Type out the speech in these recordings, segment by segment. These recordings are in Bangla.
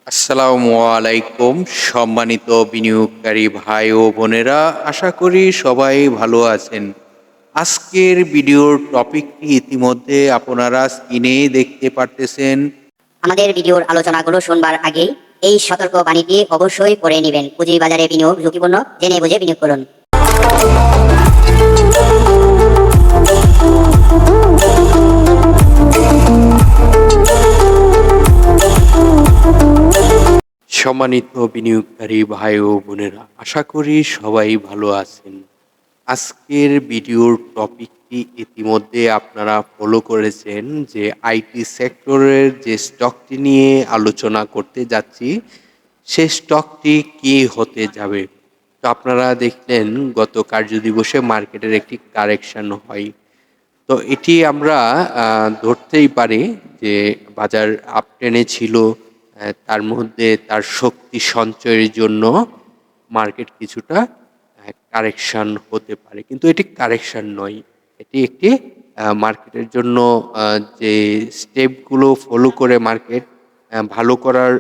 আসসালামু আলাইকুম সম্মানিত বিনিয়োগকারী ভাই ও বোনেরা, আশা করি সবাই ভালো আছেন। আজকের ভিডিওর টপিকটি ইতিমধ্যে আপনারা স্ক্রিনে দেখতে পারতেছেন। আমাদের ভিডিওর আলোচনাগুলো শুনবার আগেই এই সতর্ক বাণীটি অবশ্যই পড়ে নেবেন। পুঁজিবাজারে বিনিয়োগ ঝুঁকিপূর্ণ, জেনে বুঝে বিনিয়োগ করুন। সম্মানিত বিনিয়োগকারী ভাই ও বোনেরা, আশা করি সবাই ভালো আছেন। আজকের ভিডিওর টপিকটি ইতিমধ্যে আপনারা ফলো করেছেন যে আইটি সেক্টরের যে স্টকটি নিয়ে আলোচনা করতে যাচ্ছি, সে স্টকটি কি হতে যাবে। তো আপনারা দেখলেন গত কার্যদিবসে মার্কেটের একটি কারেকশন হয়। তো এটি আমরা ধরতেই পারি যে বাজার আপট্রেন্ডে ছিল, তার মধ্যে তার শক্তি সঞ্চয়ের জন্য মার্কেট কিছুটা কারেকশন হতে পারে, কিন্তু এটি কারেকশন নয়। এটি একটি মার্কেটের জন্য যে স্টেপগুলো ফলো করে মার্কেট ভালো করার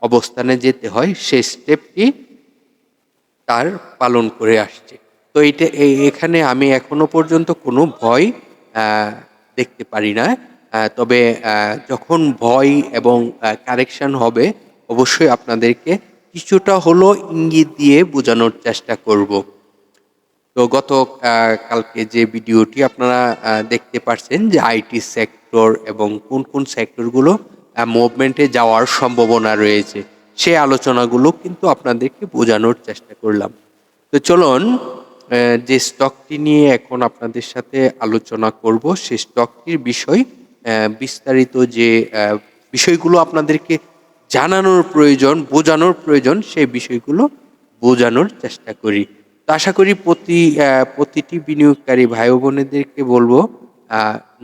অবস্থানে যেতে হয়, সেই স্টেপটি তার পালন করে আসছে। তো এইটা এখানে আমি এখনো পর্যন্ত কোনো ভয় দেখতে পারি না। তবে যখন ভয় এবং কারেকশন হবে, অবশ্যই আপনাদেরকে কিছুটা হলো ইঙ্গিত দিয়ে বোঝানোর চেষ্টা করব। তো গত কালকে যে ভিডিওটি আপনারা দেখতে পাচ্ছেন যে আইটি সেক্টর এবং কোন কোন সেক্টরগুলো মুভমেন্টে যাওয়ার সম্ভাবনা রয়েছে, সেই আলোচনাগুলো কিন্তু আপনাদেরকে বোঝানোর চেষ্টা করলাম। তো চলুন যে স্টকটি নিয়ে এখন আপনাদের সাথে আলোচনা করব, সেই স্টকটির বিষয় বিস্তারিত যে বিষয়গুলো আপনাদেরকে জানানোর প্রয়োজন, বোঝানোর প্রয়োজন, সেই বিষয়গুলো বোঝানোর চেষ্টা করি। তো আশা করি প্রতিটি বিনিয়োগকারী ভাই ও বোনেদেরকে বলবো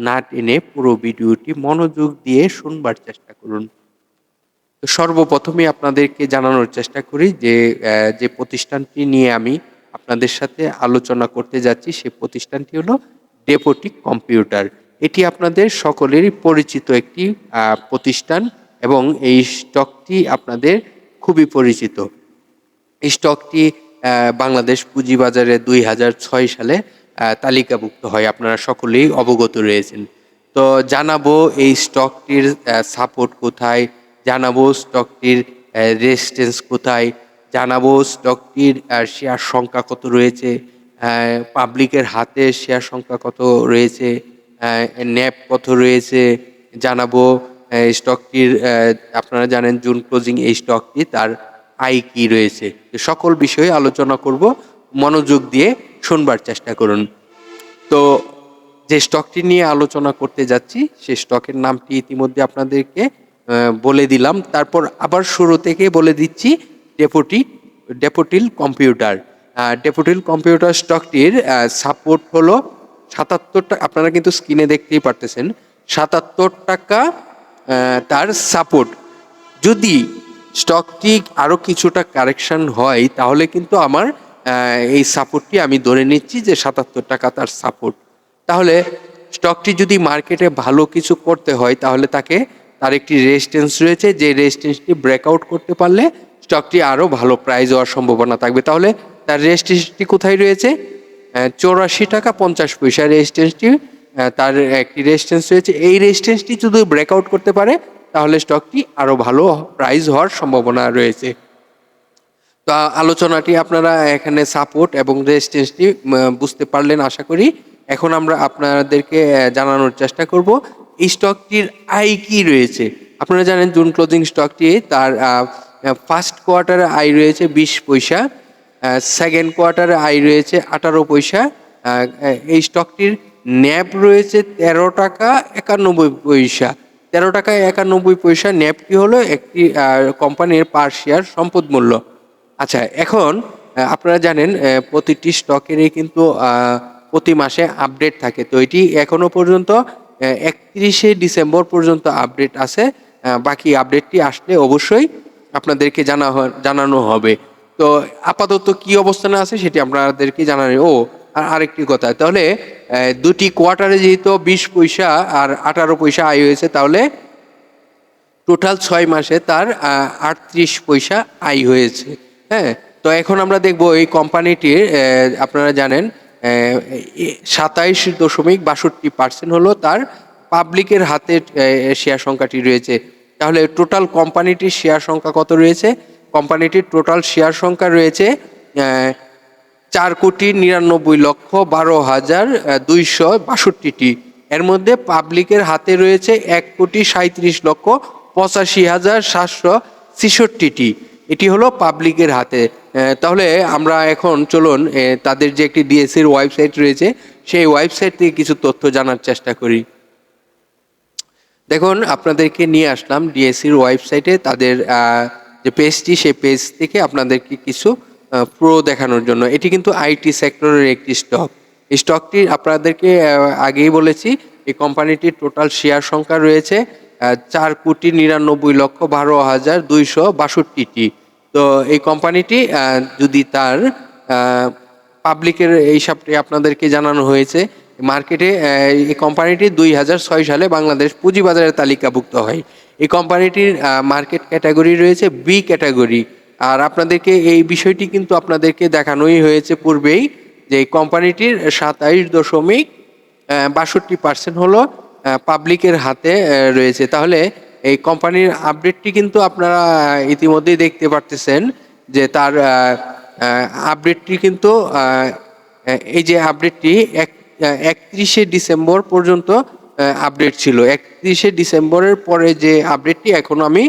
না টেনে পুরো ভিডিওটি মনোযোগ দিয়ে শুনবার চেষ্টা করুন। তো সর্বপ্রথমে আপনাদেরকে জানানোর চেষ্টা করি যে যে প্রতিষ্ঠানটি নিয়ে আমি আপনাদের সাথে আলোচনা করতে যাচ্ছি, সেই প্রতিষ্ঠানটি হলো ডেপোটিক কম্পিউটার। এটি আপনাদের সকলেরই পরিচিত একটি প্রতিষ্ঠান এবং এই স্টকটি আপনাদের খুবই পরিচিত। এই স্টকটি বাংলাদেশ পুঁজিবাজারে 2006 সালে তালিকাভুক্ত হয়, আপনারা সকলেই অবগত রয়েছেন। তো জানাবো এই স্টকটির সাপোর্ট কোথায়, জানাবো স্টকটির রেজিস্ট্যান্স কোথায়, জানাবো স্টকটির শেয়ার সংখ্যা কত রয়েছে, পাবলিকের হাতে শেয়ার সংখ্যা কত রয়েছে, ন্যাপ কত রয়েছে, জানাবো স্টকটির আপনারা জানেন জুন ক্লোজিং এই স্টকটি তার আয় কি রয়েছে। সকল বিষয়ে আলোচনা করব, মনোযোগ দিয়ে শুনবার চেষ্টা করুন। তো যে স্টকটি নিয়ে আলোচনা করতে যাচ্ছি, সেই স্টকের নামটি ইতিমধ্যে আপনাদেরকে বলে দিলাম, তারপর আবার শুরু থেকে বলে দিচ্ছি। ডেপোটিল কম্পিউটার। ডেপোটিল কম্পিউটার স্টকটির সাপোর্ট হলো 77 টাকা, আপনারা কিন্তু স্ক্রিনে দেখতেই পারতেছেন 77 টাকা তার সাপোর্ট। যদি স্টকটি আরও কিছুটা কারেকশন হয়, তাহলে কিন্তু আমার এই সাপোর্টটি আমি ধরে নিচ্ছি যে 77 টাকা তার সাপোর্ট। তাহলে স্টকটি যদি মার্কেটে ভালো কিছু করতে হয়, তাহলে তার একটি রেজিস্ট্যান্স রয়েছে, যে রেজিস্ট্যান্সটি ব্রেকআউট করতে পারলে স্টকটি আরও ভালো প্রাইস হওয়ার সম্ভাবনা থাকবে। তাহলে তার রেজিস্ট্যান্সটি কোথায় রয়েছে? 84 টাকা 50 পয়সা রেজিস্ট্যান্সটি, তার একটি রেজিস্ট্যান্স রয়েছে। এই রেজিস্ট্যান্সটি যদি ব্রেকআউট করতে পারে, তাহলে স্টকটি আরও ভালো প্রাইস হওয়ার সম্ভাবনা রয়েছে। তো আলোচনাটি আপনারা এখানে সাপোর্ট এবং রেজিস্ট্যান্সটি বুঝতে পারলেন আশা করি। এখন আমরা আপনাদেরকে জানানোর চেষ্টা করব এই স্টকটির আয় কি রয়েছে। আপনারা জানেন জুন ক্লোজিং স্টকটি তার ফার্স্ট কোয়ার্টারে আয় রয়েছে 20 পয়সা, সেকেন্ড কোয়ার্টারে আয় রয়েছে 18 পয়সা। এই স্টকটির ন্যাপ রয়েছে 13 টাকা 91 পয়সা। 13 টাকা 91 পয়সা ন্যাপটি হলো একটি কোম্পানির পার শেয়ার সম্পদ মূল্য। আচ্ছা, এখন আপনারা জানেন প্রতিটি স্টকেরই কিন্তু প্রতি মাসে আপডেট থাকে। তো এটি এখনো পর্যন্ত 31শে ডিসেম্বর পর্যন্ত আপডেট আছে। বাকি আপডেটটি আসলে অবশ্যই আপনাদেরকে জানানো হবে। তো আপাতত কি অবস্থানে আছে সেটি আপনাদেরকে জানানো। আর আরেকটি কথা, তাহলে দুটি কোয়ার্টারে যেহেতু 20 পয়সা আর 18 পয়সা আয় হয়েছে, তাহলে টোটাল ৬ মাসে তার ৩৮ পয়সা আয় হয়েছে। হ্যাঁ? তো এখন আমরা দেখব এই কোম্পানিটির আপনারা জানেন ২৭.৬২% হলো তার পাবলিকের হাতে শেয়ার সংখ্যাটি রয়েছে। তাহলে টোটাল কোম্পানিটির শেয়ার সংখ্যা কত রয়েছে? কোম্পানিটির টোটাল শেয়ার সংখ্যা রয়েছে ৪,৯৯,১২,২৬২টি। এর মধ্যে পাবলিকের হাতে রয়েছে ১,৩৭,৭৬৬টি। এটি হলো পাবলিকের হাতে। তাহলে আমরা এখন চলুন তাদের যে একটি ডিএসসির ওয়েবসাইট রয়েছে সেই ওয়েবসাইট থেকে কিছু তথ্য জানার চেষ্টা করি। দেখুন আপনাদেরকে নিয়ে আসলাম ডিএসসির ওয়েবসাইটে তাদের যে পেজটি সেই পেজ থেকে আপনাদেরকে কিছু প্রো দেখানোর জন্য। এটি কিন্তু আইটি সেক্টরের একটি স্টক। এই স্টকটি আপনাদেরকে আগেই বলেছি এই কোম্পানিটির টোটাল শেয়ার সংখ্যা রয়েছে ৪,৯৯,১২,২৬২টি। তো এই কোম্পানিটি যদি তার পাবলিকের এই হিসাবটি আপনাদেরকে জানানো হয়েছে। মার্কেটে এই কোম্পানিটি ২০০৬ সালে বাংলাদেশ পুঁজিবাজারে তালিকাভুক্ত হয়। এই কোম্পানিটির মার্কেট ক্যাটাগরি রয়েছে বি ক্যাটাগরি। আর আপনাদেরকে এই বিষয়টি কিন্তু আপনাদেরকে দেখানোই হয়েছে পূর্বেই যে এই কোম্পানিটির ২৭.৬২% হলো পাবলিকের হাতে রয়েছে। তাহলে এই কোম্পানির আপডেটটি কিন্তু আপনারা ইতিমধ্যেই দেখতে পারতেছেন যে তার আপডেটটি কিন্তু এই যে আপডেটটি ৩১শে ডিসেম্বর পর্যন্ত আপডেট ছিল। ৩১শে ডিসেম্বরের পরে যে আপডেটটি এখনো আমি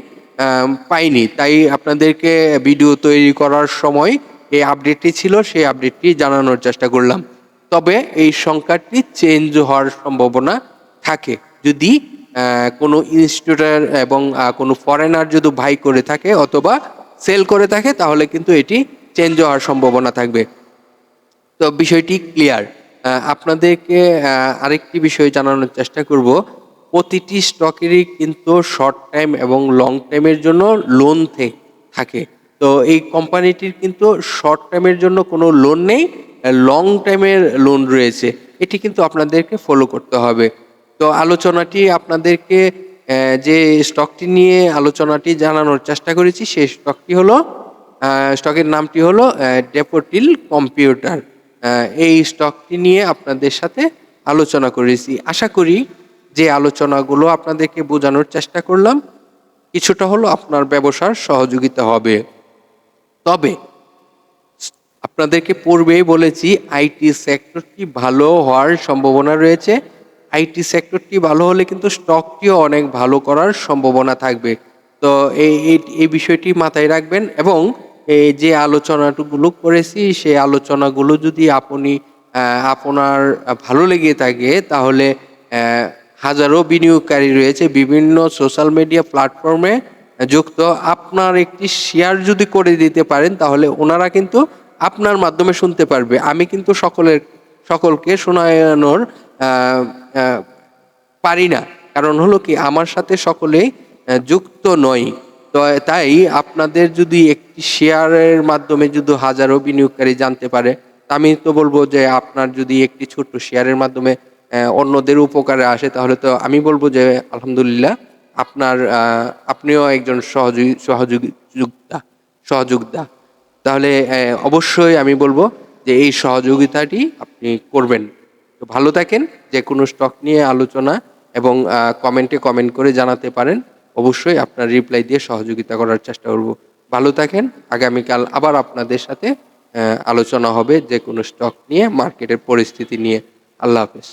পাইনি। তাই আপনাদেরকে ভিডিও তৈরি করার সময় এই আপডেটটি ছিল, সেই আপডেটটি জানানোর চেষ্টা করলাম। তবে এই সংখ্যাটি চেঞ্জ হওয়ার সম্ভাবনা থাকে। যদি কোনো ইনস্টিটিউটার এবং কোনো ফরেনার যদি বাই করে থাকে অথবা সেল করে থাকে তাহলে কিন্তু এটি চেঞ্জ হওয়ার সম্ভাবনা থাকবে। তো বিষয়টি ক্লিয়ার। আপনাদেরকে আরেকটি বিষয় জানানোর চেষ্টা করব। প্রতিটি স্টকেরই কিন্তু শর্ট টাইম এবং লং টাইমের জন্য লোন থাকে। তো এই কোম্পানিটির কিন্তু শর্ট টাইমের জন্য কোনো লোন নেই, লং টাইমের লোন রয়েছে। এটি কিন্তু আপনাদেরকে ফলো করতে হবে। তো আলোচনাটি আপনাদেরকে যে স্টকটি নিয়ে আলোচনাটি জানানোর চেষ্টা করেছি সেই স্টকটি হলো স্টকের নামটি হলো ড্যাফোডিল কম্পিউটার। এই স্টকটি নিয়ে আপনাদের সাথে আলোচনা করেছি। আশা করি যে আলোচনাগুলো আপনাদেরকে বোঝানোর চেষ্টা করলাম কিছুটা হলো আপনার ব্যবসার সহযোগিতা হবে। তবে আপনাদেরকে পূর্বেই বলেছি আইটি সেক্টরটি ভালো হওয়ার সম্ভাবনা রয়েছে। আইটি সেক্টরটি ভালো হলে কিন্তু স্টকটিও অনেক ভালো করার সম্ভাবনা থাকবে। তো এই বিষয়টি মাথায় রাখবেন এবং এই যে আলোচনাগুলো করেছি সেই আলোচনাগুলো যদি আপনি আপনার ভালো লেগে থাকে তাহলে হাজারো বিনিয়োগকারী রয়েছে বিভিন্ন সোশ্যাল মিডিয়া প্ল্যাটফর্মে যুক্ত। আপনার একটি শেয়ার যদি করে দিতে পারেন তাহলে ওনারা কিন্তু আপনার মাধ্যমে শুনতে পারবে। আমি কিন্তু সকলকে শোনানোর পারি না, কারণ হলো কি আমার সাথে সকলেই যুক্ত নয়। তো তাই আপনাদের যদি একটি শেয়ারের মাধ্যমে যদি হাজারো বিনিয়োগকারী জানতে পারে তা আমি তো বলবো যে আপনার যদি একটি ছোট্ট শেয়ারের মাধ্যমে অন্যদের উপকারে আসে তাহলে তো আমি বলবো যে আলহামদুলিল্লাহ আপনিও একজন সহযোগিতা। তাহলে অবশ্যই আমি বলবো যে এই সহযোগিতাটি আপনি করবেন। তো ভালো থাকেন। যে কোনো স্টক নিয়ে আলোচনা এবং কমেন্ট করে জানাতে পারেন। অবশ্যই আপনার রিপ্লাই দিয়ে সহযোগিতা করার চেষ্টা করব। ভালো থাকেন। আগামীকাল আবার আপনাদের সাথে আলোচনা হবে যে কোনো স্টক নিয়ে, মার্কেটের পরিস্থিতি নিয়ে। আল্লাহ হাফেজ।